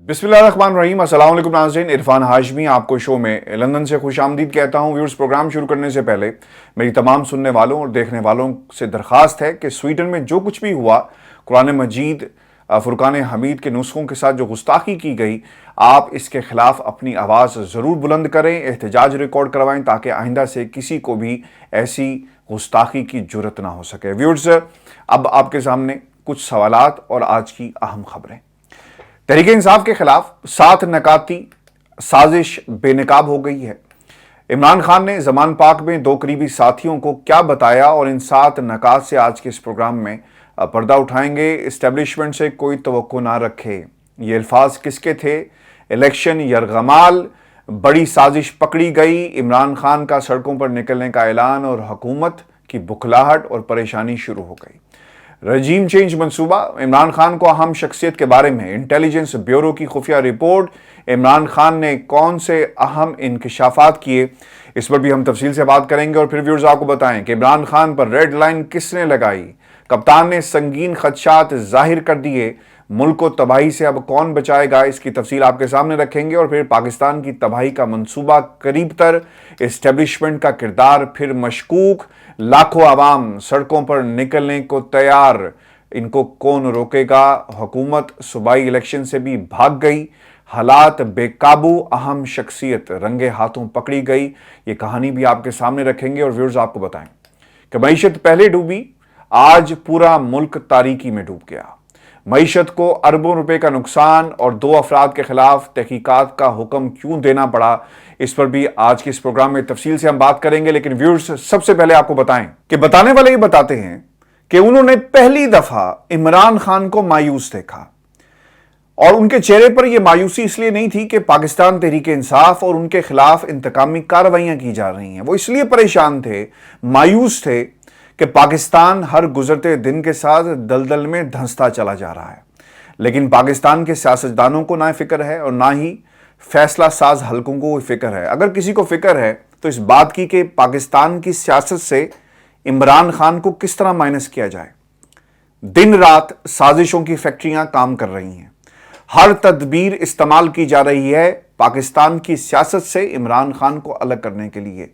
बिस्मिल्लाहिर्रहमानिर्रहीम। अस्सलाम वालेकुम नाज़रीन, इरफान हाशमी आपको शो में लंदन से खुश आमदीद कहता हूँ। व्यूअर्स, प्रोग्राम शुरू करने से पहले मेरी तमाम सुनने वालों और देखने वालों से दरख्वास्त है कि स्वीडन में जो कुछ भी हुआ, कुरान मजीद फुरकान हमीद के नुस्खों के साथ जो गुस्ताखी की गई, आप इसके खिलाफ अपनी आवाज़ ज़रूर बुलंद करें, एहतजाज रिकॉर्ड करवाएं ताकि आइंदा से किसी को भी ऐसी गुस्ताखी की जुर्रत ना हो सके। व्यूअर्स, अब आपके सामने कुछ सवालात और आज की अहम खबरें। तहरीक इंसाफ के खिलाफ 7 नकाती साजिश बेनकाब हो गई है। इमरान खान ने जमान पाक में 2 करीबी साथियों को क्या बताया और इन 7 नकात से आज के इस प्रोग्राम में पर्दा उठाएंगे। इस्टेब्लिशमेंट से कोई तवक्को ना रखे, ये अल्फाज किसके थे? इलेक्शन यरगमाल, बड़ी साजिश पकड़ी गई, इमरान खान का सड़कों पर निकलने का ऐलान और हुकूमत की बुखलाहट और परेशानी शुरू हो गई। रजीम चेंज मंसूबा, इमरान खान को अहम शख्सियत के बारे में इंटेलिजेंस ब्यूरो की खुफिया रिपोर्ट, इमरान खान ने कौन से अहम इंकशाफात किए, इस पर भी हम तफसील से बात करेंगे। और फिर व्यूअर्स आपको बताएं कि इमरान खान पर रेड लाइन किसने लगाई, कप्तान ने संगीन खदशात जाहिर कर दिए, मुल्क को तबाही से अब कौन बचाएगा, इसकी तफसील आपके सामने रखेंगे। और फिर पाकिस्तान की तबाही का मंसूबा करीब तर, एस्टेब्लिशमेंट का किरदार फिर मशकूक, लाखों आवाम सड़कों पर निकलने को तैयार, इनको कौन रोकेगा, हुकूमत सूबाई इलेक्शन से भी भाग गई, हालात बेकाबू, अहम शख्सियत रंगे हाथों पकड़ी गई, ये कहानी भी आपके सामने रखेंगे। और व्यूअर्स आपको बताएं कि मईशत पहले डूबी, आज पूरा मुल्क तारीकी में डूब गया। मईशत को अरबों रुपए का नुकसान और 2 अफराद के खिलाफ तहकीकात का हुक्म क्यों देना पड़ा, इस पर भी आज के इस प्रोग्राम में तफसील से हम बात करेंगे। लेकिन व्यूअर्स, सबसे पहले आपको बताएं कि बताने वाले ये बताते हैं कि उन्होंने पहली दफा इमरान खान को मायूस देखा और उनके चेहरे पर यह मायूसी इसलिए नहीं थी कि पाकिस्तान तहरीक इंसाफ और उनके खिलाफ इंतकामी कार्रवाइयां की जा रही हैं। वो इसलिए परेशान थे, मायूस थे कि पाकिस्तान हर गुजरते दिन के साथ दलदल में धंसता चला जा रहा है। लेकिन पाकिस्तान के सियासतदानों को ना फिक्र है और ना ही फैसला साज हलकों को फिक्र है। अगर किसी को फिक्र है तो इस बात की कि पाकिस्तान की सियासत से इमरान खान को किस तरह माइनस किया जाए। दिन रात साजिशों की फैक्ट्रियां काम कर रही हैं, हर तदबीर इस्तेमाल की जा रही है पाकिस्तान की सियासत से इमरान खान को अलग करने के लिए।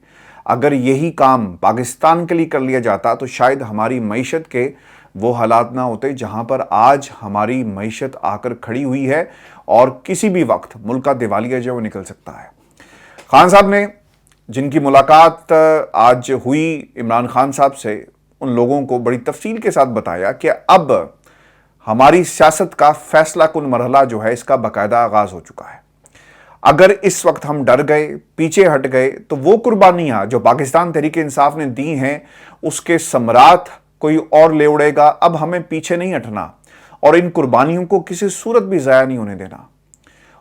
अगर यही काम पाकिस्तान के लिए कर लिया जाता तो शायद हमारी मईशत के वो हालात ना होते जहां पर आज हमारी मईशत आकर खड़ी हुई है और किसी भी वक्त मुल्क का दिवालिया जो निकल सकता है। खान साहब ने, जिनकी मुलाकात आज हुई इमरान खान साहब से, उन लोगों को बड़ी तफसील के साथ बताया कि अब हमारी सियासत का फैसला कुन मरहला जो है इसका बाकायदा आगाज हो चुका है। अगर इस वक्त हम डर गए, पीछे हट गए, तो वो कुर्बानियां जो पाकिस्तान तहरीक इंसाफ ने दी हैं उसके समरात कोई और ले उड़ेगा। अब हमें पीछे नहीं हटना और इन कुर्बानियों को किसी सूरत भी ज़ाया नहीं होने देना।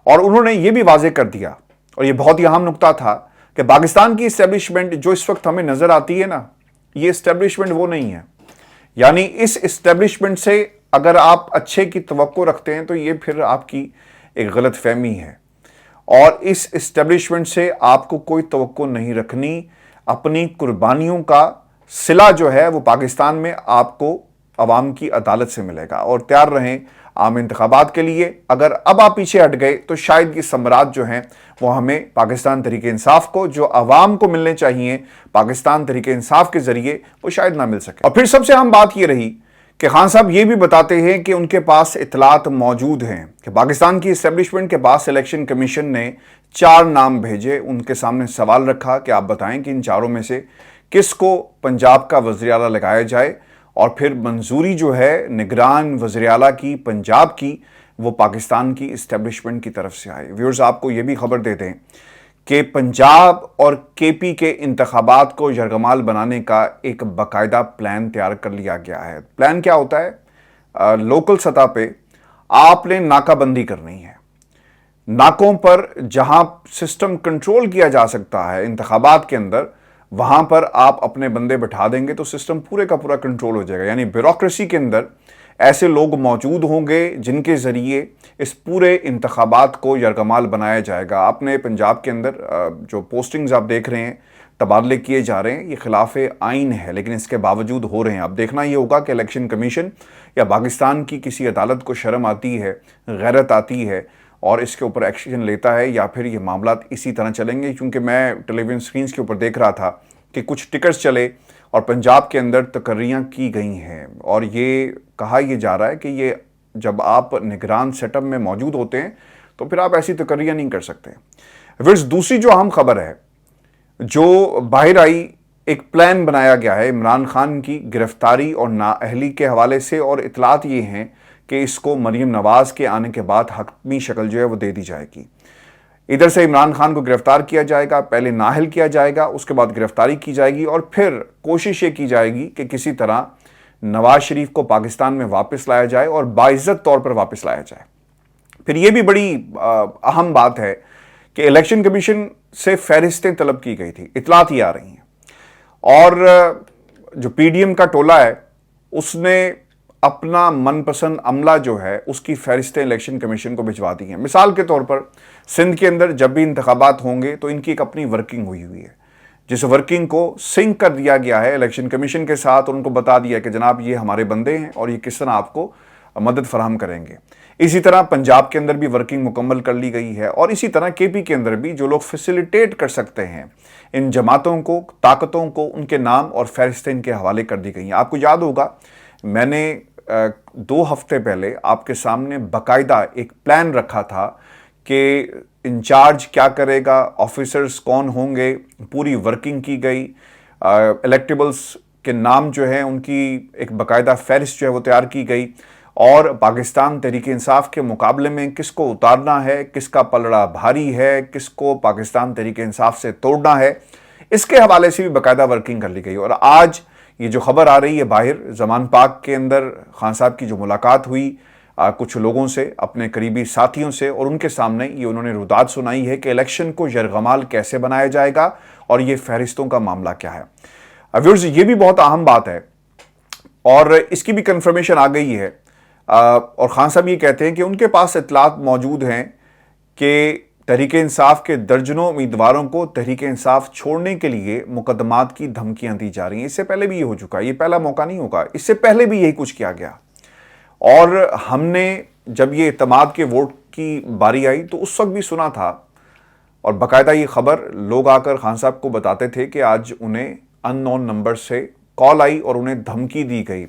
और उन्होंने ये भी वाजे कर दिया, और ये बहुत ही अहम नुकता था, कि पाकिस्तान की इस्टेब्लिशमेंट जो इस वक्त हमें नजर आती है ना, ये इस्टेब्लिशमेंट वो नहीं है। यानी इस इस्टेब्लिशमेंट से अगर आप अच्छे की तवक्को रखते हैं तो ये फिर आपकी एक गलत फहमी है, और इस इस्टेब्लिशमेंट से आपको कोई तवक्को नहीं रखनी। अपनी कुर्बानियों का सिला जो है वो पाकिस्तान में आपको अवाम की अदालत से मिलेगा। और तैयार रहें आम इंतखाबात के लिए। अगर अब आप पीछे हट गए तो शायद ये समरात जो हैं वो हमें पाकिस्तान तहरीक इंसाफ को, जो अवाम को मिलने चाहिए पाकिस्तान तहरीक इंसाफ के जरिए, वो शायद ना मिल सके। और फिर सबसे अहम बात ये रही कि खान साहब ये भी बताते हैं कि उनके पास इतलात मौजूद हैं कि पाकिस्तान की इस्टेब्लिशमेंट के पास इलेक्शन कमीशन ने 4 नाम भेजे, उनके सामने सवाल रखा कि आप बताएं कि इन चारों में से किसको पंजाब का वज़ीर आला लगाया जाए। और फिर मंजूरी जो है निगरान वज़ीर आला की पंजाब की, वो पाकिस्तान की इस्टेब्लिशमेंट की तरफ से आई। व्यूअर्स, आपको ये भी खबर दे दें कि पंजाब और केपी के इंतखाबात को यरगमाल बनाने का एक बाकायदा प्लान तैयार कर लिया गया है। प्लान क्या होता है? लोकल सतह पे आपने नाकाबंदी करनी है। नाकों पर जहां सिस्टम कंट्रोल किया जा सकता है इंतखाबात के अंदर, वहां पर आप अपने बंदे बैठा देंगे तो सिस्टम पूरे का पूरा कंट्रोल हो जाएगा। यानी ब्यूरोक्रेसी के अंदर ऐसे लोग मौजूद होंगे जिनके ज़रिए इस पूरे इंतखाबात को यरगमाल बनाया जाएगा। आपने पंजाब के अंदर जो पोस्टिंग्स आप देख रहे हैं, तबादले किए जा रहे हैं, ये खिलाफ आइन है, लेकिन इसके बावजूद हो रहे हैं। अब देखना ये होगा कि इलेक्शन कमीशन या पाकिस्तान की किसी अदालत को शर्म आती है, गैरत आती है اور اس کے اوپر ایکشن لیتا ہے یا پھر یہ معاملات اسی طرح چلیں گے. کیونکہ میں ٹیلی ویژن سکرینز کے اوپر دیکھ رہا تھا کہ کچھ ٹکرز چلے اور پنجاب کے اندر تقرریاں کی گئی ہیں اور یہ کہا یہ جا رہا ہے کہ یہ جب آپ نگران سیٹ اپ میں موجود ہوتے ہیں تو پھر آپ ایسی تقرریاں نہیں کر سکتے. ویئرز دوسری جو اہم خبر ہے جو باہر آئی، ایک پلان بنایا گیا ہے عمران خان کی گرفتاری اور نااہلی کے حوالے سے، اور اطلاعات یہ ہیں کہ اس کو مریم نواز کے آنے کے بعد حتمی شکل جو ہے وہ دے دی جائے گی. ادھر سے عمران خان کو گرفتار کیا جائے گا، پہلے نااہل کیا جائے گا، اس کے بعد گرفتاری کی جائے گی اور پھر کوشش یہ کی جائے گی کہ کسی طرح نواز شریف کو پاکستان میں واپس لایا جائے اور باعزت طور پر واپس لایا جائے. پھر یہ بھی بڑی اہم بات ہے کہ الیکشن کمیشن سے فہرستیں طلب کی گئی تھی، اطلاعات یہ آ رہی ہیں، اور جو پی ڈی ایم کا ٹولہ ہے اس نے اپنا من پسند عملہ جو ہے اس کی فہرستیں الیکشن کمیشن کو بھجوا دی ہیں. مثال کے طور پر سندھ کے اندر جب بھی انتخابات ہوں گے تو ان کی ایک اپنی ورکنگ ہوئی ہے، جس ورکنگ کو سنک کر دیا گیا ہے الیکشن کمیشن کے ساتھ، اور ان کو بتا دیا کہ جناب یہ ہمارے بندے ہیں اور یہ کس طرح آپ کو مدد فراہم کریں گے. اسی طرح پنجاب کے اندر بھی ورکنگ مکمل کر لی گئی ہے، اور اسی طرح کے پی کے اندر بھی جو لوگ فیسیلیٹیٹ کر سکتے ہیں ان جماعتوں کو، طاقتوں کو، ان کے نام اور فہرستیں ان کے حوالے کر دی گئی ہیں. آپ کو یاد ہوگا میں نے 2 ہفتے پہلے آپ کے سامنے باقاعدہ ایک پلان رکھا تھا کہ انچارج کیا کرے گا، آفیسرز کون ہوں گے، پوری ورکنگ کی گئی، الیکٹیبلز کے نام جو ہیں ان کی ایک باقاعدہ فہرست جو ہے وہ تیار کی گئی، اور پاکستان تحریک انصاف کے مقابلے میں کس کو اتارنا ہے، کس کا پلڑا بھاری ہے، کس کو پاکستان تحریک انصاف سے توڑنا ہے، اس کے حوالے سے بھی باقاعدہ ورکنگ کر لی گئی. اور آج یہ جو خبر آ رہی ہے باہر، زمان پاک کے اندر خان صاحب کی جو ملاقات ہوئی کچھ لوگوں سے، اپنے قریبی ساتھیوں سے، اور ان کے سامنے یہ انہوں نے روداد سنائی ہے کہ الیکشن کو یرغمال کیسے بنایا جائے گا اور یہ فہرستوں کا معاملہ کیا ہے. ویورز یہ بھی بہت اہم بات ہے اور اس کی بھی کنفرمیشن آ گئی ہے، اور خان صاحب یہ کہتے ہیں کہ ان کے پاس اطلاعات موجود ہیں کہ تحریک انصاف کے درجنوں امیدواروں کو تحریک انصاف چھوڑنے کے لیے مقدمات کی دھمکیاں دی جا رہی ہیں. اس سے پہلے بھی یہ ہو چکا ہے، یہ پہلا موقع نہیں ہوگا، اس سے پہلے بھی یہی کچھ کیا گیا. اور ہم نے جب یہ اعتماد کے ووٹ کی باری آئی تو اس وقت بھی سنا تھا، اور باقاعدہ یہ خبر لوگ آ کر خان صاحب کو بتاتے تھے کہ آج انہیں ان نون نمبر سے کال آئی اور انہیں دھمکی دی گئی.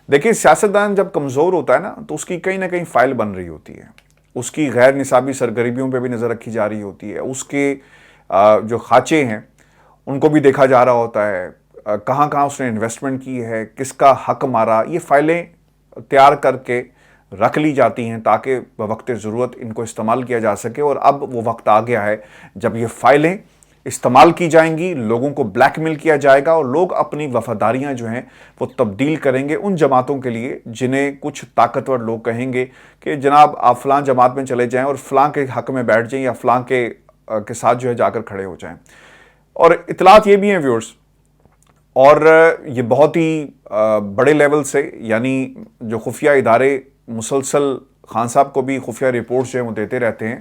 دیکھیں سیاستدان جب کمزور ہوتا ہے نا تو اس کی کہیں نہ کہیں فائل بن رہی ہوتی ہے، اس کی غیر نصابی سرگرمیوں پہ بھی نظر رکھی جا رہی ہوتی ہے، اس کے جو خاچے ہیں ان کو بھی دیکھا جا رہا ہوتا ہے، کہاں کہاں اس نے انویسٹمنٹ کی ہے، کس کا حق مارا. یہ فائلیں تیار کر کے رکھ لی جاتی ہیں تاکہ بوقت ضرورت ان کو استعمال کیا جا سکے. اور اب وہ وقت آ گیا ہے جب یہ فائلیں استعمال کی جائیں گی، لوگوں کو بلیک میل کیا جائے گا اور لوگ اپنی وفاداریاں جو ہیں وہ تبدیل کریں گے ان جماعتوں کے لیے جنہیں کچھ طاقتور لوگ کہیں گے کہ جناب آپ فلاں جماعت میں چلے جائیں اور فلاں کے حق میں بیٹھ جائیں یا فلاں کے ساتھ جو ہے جا کر کھڑے ہو جائیں. اور اطلاعات یہ بھی ہیں ویورز، اور یہ بہت ہی بڑے لیول سے، یعنی جو خفیہ ادارے مسلسل خان صاحب کو بھی خفیہ رپورٹس جو ہیں وہ دیتے رہتے ہیں،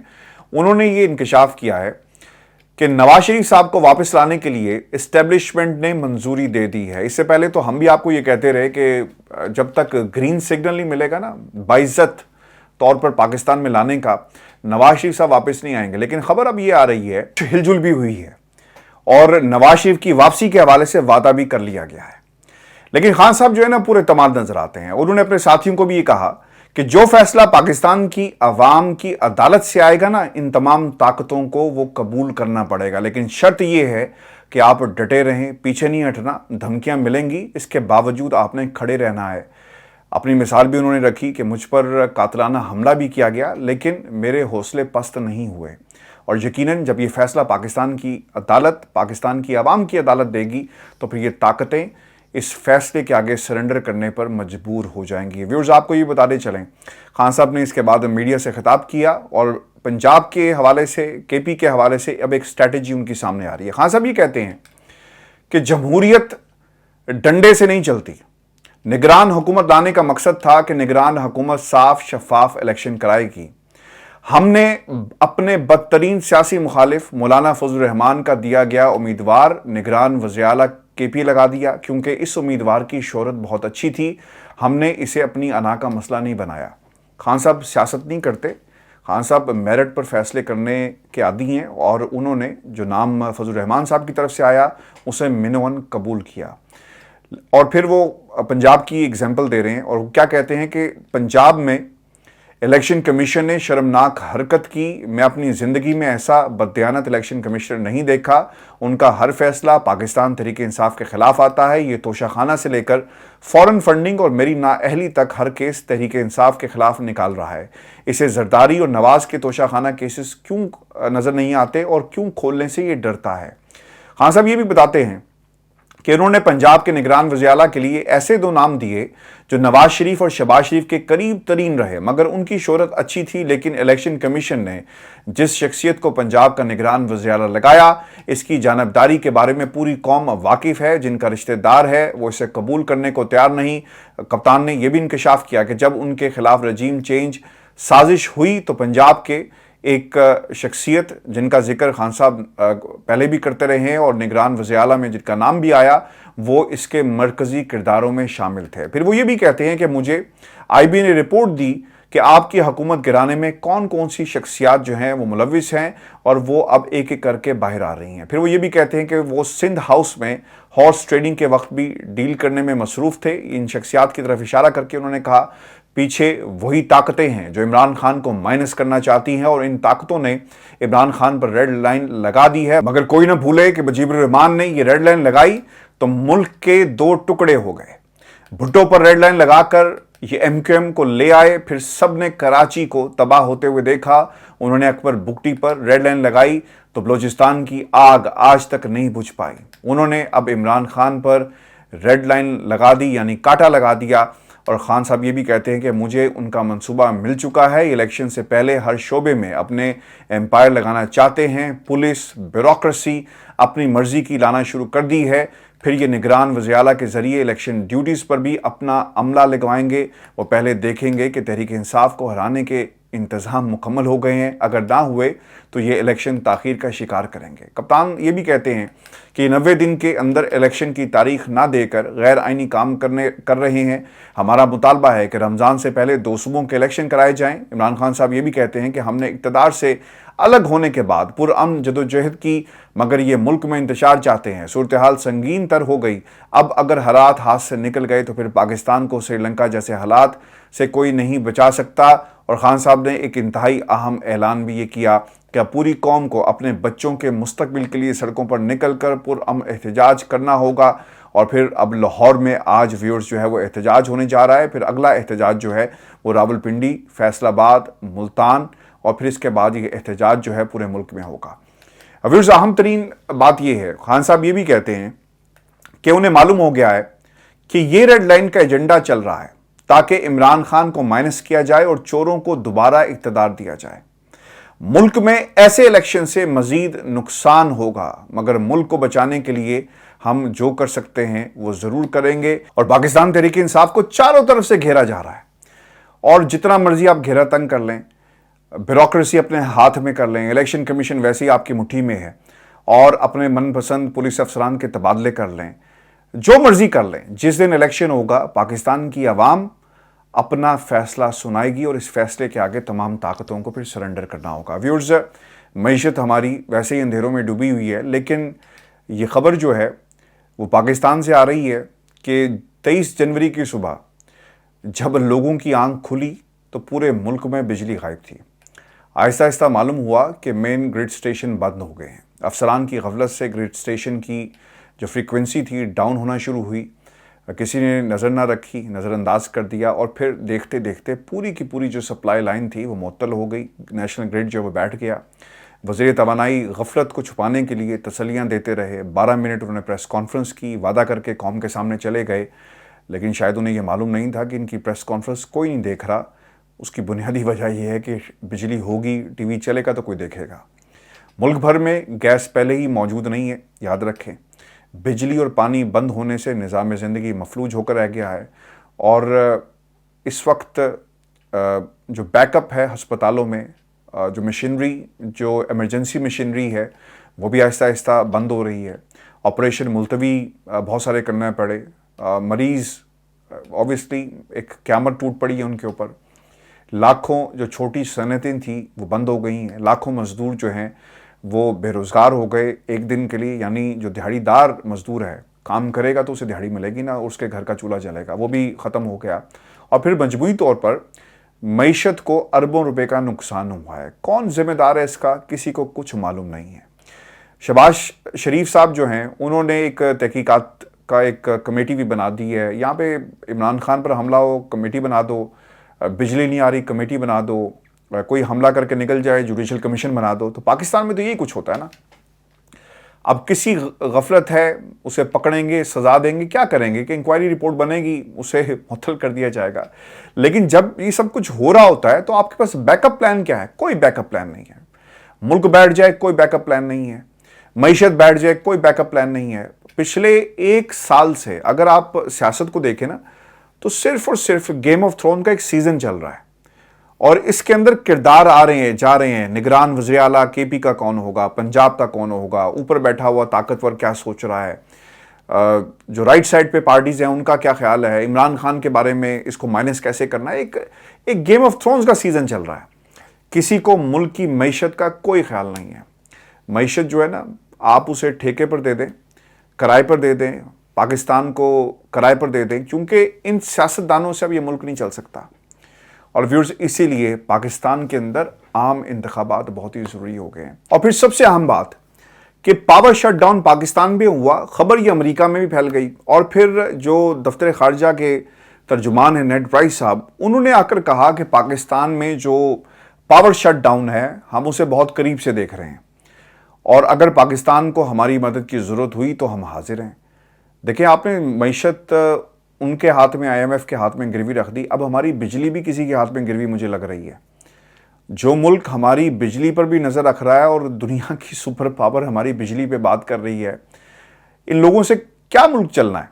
انہوں نے یہ انکشاف کیا ہے کہ نواز شریف صاحب کو واپس لانے کے لیے اسٹیبلشمنٹ نے منظوری دے دی ہے. اس سے پہلے تو ہم بھی آپ کو یہ کہتے رہے کہ جب تک گرین سگنل نہیں ملے گا نا باعزت طور پر پاکستان میں لانے کا، نواز شریف صاحب واپس نہیں آئیں گے. لیکن خبر اب یہ آ رہی ہے، ہل جل بھی ہوئی ہے اور نواز شریف کی واپسی کے حوالے سے وعدہ بھی کر لیا گیا ہے. لیکن خان صاحب جو ہے نا پورے اعتماد نظر آتے ہیں. انہوں نے اپنے ساتھیوں کو بھی یہ کہا کہ جو فیصلہ پاکستان کی عوام کی عدالت سے آئے گا نا، ان تمام طاقتوں کو وہ قبول کرنا پڑے گا، لیکن شرط یہ ہے کہ آپ ڈٹے رہیں، پیچھے نہیں ہٹنا. دھمکیاں ملیں گی، اس کے باوجود آپ نے کھڑے رہنا ہے. اپنی مثال بھی انہوں نے رکھی کہ مجھ پر قاتلانہ حملہ بھی کیا گیا لیکن میرے حوصلے پست نہیں ہوئے، اور یقیناً جب یہ فیصلہ پاکستان کی عدالت، پاکستان کی عوام کی عدالت دے گی تو پھر یہ طاقتیں اس فیصلے کے آگے سرنڈر کرنے پر مجبور ہو جائیں گی. ویورز آپ کو یہ بتاتے چلیں، خان صاحب نے اس کے بعد میڈیا سے خطاب کیا اور پنجاب کے حوالے سے، کے پی کے حوالے سے اب ایک اسٹریٹجی ان کی سامنے آ رہی ہے. خان صاحب یہ کہتے ہیں کہ جمہوریت ڈنڈے سے نہیں چلتی. نگران حکومت لانے کا مقصد تھا کہ نگران حکومت صاف شفاف الیکشن کرائے گی. ہم نے اپنے بدترین سیاسی مخالف مولانا فضل الرحمان کا دیا گیا امیدوار نگران وزیر اعلیٰ کے پی لگا دیا کیونکہ اس امیدوار کی شہرت بہت اچھی تھی. ہم نے اسے اپنی انا کا مسئلہ نہیں بنایا. خان صاحب سیاست نہیں کرتے، खान साहब मेरिट पर फैसले करने के आदी हैं और उन्होंने जो नाम फजल रहमान साहब की तरफ से आया उसे मिनवन कबूल किया। और फिर वो पंजाब की एग्जाम्पल दे रहे हैं और क्या कहते हैं कि पंजाब में इलेक्शन कमीशन ने शर्मनाक हरकत की। मैं अपनी ज़िंदगी में ऐसा बददियानत इलेक्शन कमिश्नर नहीं देखा। उनका हर फैसला पाकिस्तान तहरीक इंसाफ के खिलाफ आता है। ये तोशाखाना से लेकर फॉरेन फंडिंग और मेरी नाअहली तक हर केस तहरीक इंसाफ के खिलाफ निकाल रहा है। इसे जरदारी और नवाज के तोशाखाना केसेस क्यों नज़र नहीं आते और क्यों खोलने से ये डरता है। खान साहब ये भी बताते हैं कि उन्होंने पंजाब के निगरान वज़ीर-ए-आला के लिए ऐसे दो नाम दिए जो नवाज शरीफ और शहबाज शरीफ के करीब तरीन रहे, मगर उनकी शोहरत अच्छी थी। लेकिन इलेक्शन कमीशन ने जिस शख्सियत को पंजाब का निगरान वज़ीर-ए-आला लगाया, इसकी जानबदारी के बारे में पूरी कौम वाकिफ़ है। जिनका रिश्तेदार है वो इसे कबूल करने को तैयार नहीं। कप्तान ने यह भी इंकशाफ किया कि जब उनके खिलाफ रजीम चेंज साजिश हुई तो पंजाब के एक शख्सियत जिनका जिक्र खान साहब पहले भी करते रहे हैं और निगरान वज़ीर-ए-आला में जिनका नाम भी आया, वो इसके मरकज़ी किरदारों में शामिल थे। फिर वो ये भी कहते हैं कि मुझे IB ने रिपोर्ट दी कि आपकी हुकूमत गिराने में कौन कौन सी शख्सियात जो हैं वो मुलविस हैं और वो अब एक एक करके बाहर आ रही हैं। फिर वो ये भी कहते हैं कि वो सिंध हाउस में हॉर्स ट्रेडिंग के वक्त भी डील करने में मसरूफ़ थे। इन शख्सियात की तरफ इशारा करके उन्होंने कहा पीछे वही ताकतें हैं जो इमरान खान को माइनस करना चाहती हैं और इन ताकतों ने इमरान खान पर रेड लाइन लगा दी है। मगर कोई ना भूले कि मुजीबुर रहमान ने ये रेड लाइन लगाई तो मुल्क के दो टुकड़े हो गए। भुट्टो पर रेड लाइन लगाकर ये MQM को ले आए, फिर सब ने कराची को तबाह होते हुए देखा। उन्होंने अकबर बुगटी पर रेड लाइन लगाई तो बलोचिस्तान की आग आज तक नहीं बुझ पाई। उन्होंने अब इमरान खान पर रेड लाइन लगा दी, यानी कांटा लगा दिया। और खान साहब ये भी कहते हैं कि मुझे उनका मंसूबा मिल चुका है। इलेक्शन से पहले हर शोबे में अपने एम्पायर लगाना चाहते हैं। पुलिस ब्यूरोक्रेसी अपनी मर्जी की लाना शुरू कर दी है। फिर ये निगरान वज़ीर-ए-आला के ज़रिए इलेक्शन ड्यूटीज़ पर भी अपना अमला लगवाएंगे। वो पहले देखेंगे कि तहरीक इंसाफ को हराने के इंतज़ाम मुकम्मल हो गए हैं, अगर ना हुए तो ये इलेक्शन ताख़ीर का शिकार करेंगे। कप्तान ये भी कहते हैं कि 90 दिन के अंदर इलेक्शन की तारीख ना देकर गैर आइनी काम कर रहे हैं। हमारा मुतालबा है कि रमज़ान से पहले 2 सूबों के इलेक्शन कराए जाएं। इमरान खान साहब ये भी कहते हैं कि हमने इक़्तिदार से अलग होने के बाद पुरअमन जदोजहद की, मगर ये मुल्क में इंतशार चाहते हैं। सूरत हाल संगीन तर हो गई। अब अगर हालात हाथ से निकल गए तो फिर पाकिस्तान को श्रीलंका जैसे हालात से कोई नहीं बचा सकता। और खान साहब ने एक इंतहाई अहम ऐलान भी ये किया कि पूरी कौम को अपने बच्चों के मुस्तकबिल के लिए सड़कों पर निकल कर पुरअमन एहतजाज करना होगा। और फिर अब लाहौर में आज व्यूअर्स जो है वो एहतजाज होने जा रहा है। फिर अगला एहतजाज जो है वो रावलपिंडी, फैसलाबाद, मुल्तान और फिर इसके बाद ये एहतजाज जो है पूरे मुल्क में होगा। व्यूअर्स, अहम तरीन बात ये है, खान साहब ये भी कहते हैं कि उन्हें मालूम हो गया है कि ये रेड लाइन का एजेंडा चल रहा है ताकि इमरान खान को माइनस किया जाए और चोरों को दोबारा इक़्तिदार दिया जाए। मुल्क में ऐसे इलेक्शन से मजीद नुकसान होगा, मगर मुल्क को बचाने के लिए हम जो कर सकते हैं वो ज़रूर करेंगे। और पाकिस्तान तहरीक इंसाफ को चारों तरफ से घेरा जा रहा है और जितना मर्जी आप घेरा तंग कर लें, ब्यूरोक्रेसी अपने हाथ में कर लें, इलेक्शन कमीशन वैसे ही आपकी मुट्ठी में है और अपने मनपसंद पुलिस अफसरान के तबादले कर लें, जो मर्जी कर लें, जिस दिन इलेक्शन होगा पाकिस्तान की आवाम अपना फैसला सुनाएगी और इस फैसले के आगे तमाम ताकतों को फिर सरेंडर करना होगा। व्यूअर्स, मईशत हमारी वैसे ही अंधेरों में डूबी हुई है, लेकिन ये खबर जो है वो पाकिस्तान से आ रही है कि 23 जनवरी की सुबह जब लोगों की आंख खुली तो पूरे मुल्क में बिजली गायब थी। आहिस्ता आहिस्ता मालूम हुआ कि मेन ग्रिड स्टेशन बंद हो गए हैं। अफसरान की गफलत से ग्रिड स्टेशन की जो फ्रीक्वेंसी थी डाउन होना शुरू हुई। किसी ने नज़र ना रखी, नज़रअंदाज कर दिया और फिर देखते देखते पूरी की पूरी जो सप्लाई लाइन थी वो मुअत्तल हो गई। नेशनल ग्रिड जो वो बैठ गया। वज़ीर तवानाई गफलत को छुपाने के लिए तसल्लियाँ देते रहे। 12 मिनट उन्होंने प्रेस कॉन्फ्रेंस की, वादा करके कौम के सामने चले गए, लेकिन शायद उन्हें यह मालूम नहीं था कि इनकी प्रेस कॉन्फ्रेंस कोई नहीं देख रहा। उसकी बुनियादी वजह यह है कि बिजली होगी, टीवी चलेगा तो कोई देखेगा। मुल्क भर में गैस पहले ही मौजूद नहीं है, याद रखें। बिजली और पानी बंद होने से निज़ाम ज़िंदगी मफलूज होकर रह गया है और इस वक्त जो बैकअप है अस्पतालों में, जो मशीनरी, जो एमरजेंसी मशीनरी है वो भी आहिस्ता आहिस्ता बंद हो रही है। ऑपरेशन मुलतवी बहुत सारे करने पड़े। मरीज़ ऑब्वियसली एक क़यामत टूट पड़ी है उनके ऊपर। लाखों जो छोटी सनतें थी वो बंद हो गई हैं, लाखों मज़दूर जो हैं वो बेरोज़गार हो गए एक दिन के लिए, यानी जो दिहाड़ीदार मज़दूर है काम करेगा तो उसे दिहाड़ी मिलेगी ना, उसके घर का चूल्हा जलेगा, वो भी ख़त्म हो गया। और फिर मजमूई तौर पर मईशत को अरबों रुपए का नुकसान हुआ है। कौन जिम्मेदार है इसका, किसी को कुछ मालूम नहीं है। शहबाज शरीफ साहब जो हैं उन्होंने एक तहकीकात का एक कमेटी भी बना दी है। यहाँ पे इमरान खान पर हमला हो, कमेटी बना दो, बिजली नहीं आ रही, कमेटी बना दो, कोई हमला करके निकल जाए, जुडिशल कमीशन बना दो। तो पाकिस्तान में तो यही कुछ होता है ना। अब किसी गफलत है उसे पकड़ेंगे, सजा देंगे, क्या करेंगे कि इंक्वायरी रिपोर्ट बनेगी, उसे मुअत्तल कर दिया जाएगा। लेकिन जब ये सब कुछ हो रहा होता है तो आपके पास बैकअप प्लान क्या है? कोई बैकअप प्लान नहीं है। मुल्क बैठ जाए कोई बैकअप प्लान नहीं है, मईशत बैठ जाए कोई बैकअप प्लान नहीं है। पिछले एक साल से अगर आप सियासत को देखें ना तो सिर्फ और सिर्फ गेम ऑफ थ्रोन का एक सीजन चल रहा है और इसके अंदर किरदार आ रहे हैं, जा रहे हैं। निगरान वज़ीर आला केपी का कौन होगा, पंजाब का कौन होगा, ऊपर बैठा हुआ ताकतवर क्या सोच रहा है, जो राइट साइड पे पार्टीज हैं उनका क्या ख्याल है, इमरान खान के बारे में इसको माइनस कैसे करना है। एक गेम ऑफ थ्रोन्स का सीजन चल रहा है। किसी को मुल्क की मईशत का कोई ख्याल नहीं है। मईशत जो है ना, आप उसे ठेके पर दे दें, किराए पर दे दें, पाकिस्तान को किराए पर दे दें, क्योंकि इन सियासतदानों से अब ये मुल्क नहीं चल सकता। और व्यूअर्स, इसीलिए पाकिस्तान के अंदर आम इंतखाबात बहुत ही ज़रूरी हो गए हैं। और फिर सबसे अहम बात कि पावर शट डाउन पाकिस्तान में हुआ, खबर ये अमेरिका में भी फैल गई। और फिर जो दफ्तर खारजा के तर्जुमान हैं नेड प्राइस साहब, उन्होंने आकर कहा कि पाकिस्तान में जो पावर शट डाउन है हम उसे बहुत करीब से देख रहे हैं और अगर पाकिस्तान को हमारी मदद की ज़रूरत हुई तो हम हाजिर हैं। देखिए, आपने मईशत उनके हाथ में, IMF के हाथ में गिरवी रख दी, अब हमारी बिजली भी किसी के हाथ में गिरवी मुझे लग रही है। जो मुल्क हमारी बिजली पर भी नज़र रख रहा है और दुनिया की सुपर पावर हमारी बिजली पे बात कर रही है, इन लोगों से क्या मुल्क चलना है?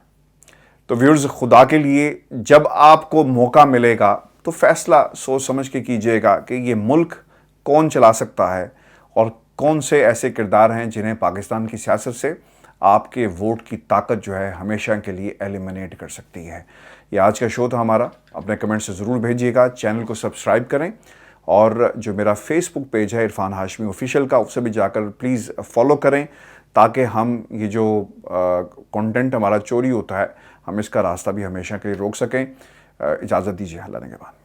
तो व्यूअर्स, खुदा के लिए जब आपको मौका मिलेगा तो फैसला सोच समझ के कीजिएगा कि ये मुल्क कौन चला सकता है और कौन से ऐसे किरदार हैं जिन्हें पाकिस्तान की सियासत से आपके वोट की ताकत जो है हमेशा के लिए एलिमिनेट कर सकती है। ये आज का शो था हमारा। अपने कमेंट से ज़रूर भेजिएगा, चैनल को सब्सक्राइब करें और जो मेरा फेसबुक पेज है इरफान हाशमी ऑफिशियल का, उसे भी जाकर प्लीज़ फॉलो करें ताकि हम ये जो कंटेंट हमारा चोरी होता है हम इसका रास्ता भी हमेशा के लिए रोक सकें। इजाज़त दीजिए, अल्लाह ने के बाद।